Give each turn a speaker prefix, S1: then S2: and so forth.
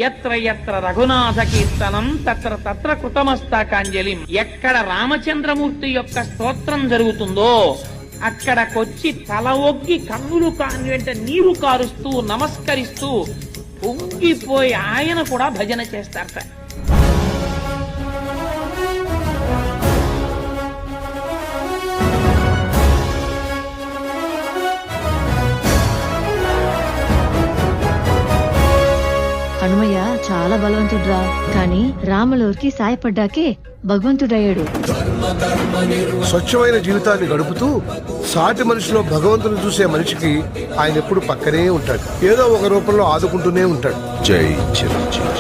S1: ఎత్ర ఎత్ర రఘునాథ కీర్తనం తత్ర తత్ర కృతమస్తకాంజలిం. ఎక్కడ రామచంద్రమూర్తి యొక్క స్తోత్రం జరుగుతుందో అక్కడకొచ్చి తల ఒగ్గి కన్నులు కాని వెంట నీరు కారుస్తూ నమస్కరిస్తూ పొంగిపోయి ఆయన కూడా భజన చేస్తారట.
S2: హనుమయ్య చాలా బలవంతుడ్రా, కానీ రాములూరికి సాయపడ్డాకే భగవంతుడయ్యాడు.
S3: స్వచ్ఛమైన జీవితాన్ని గడుపుతూ సాటి మనిషిలో భగవంతుని చూసే మనిషికి ఆయన ఎప్పుడు పక్కనే ఉంటాడు, ఏదో ఒక రూపంలో ఆదుకుంటూనే ఉంటాడు.
S4: జై చిరంజీవి.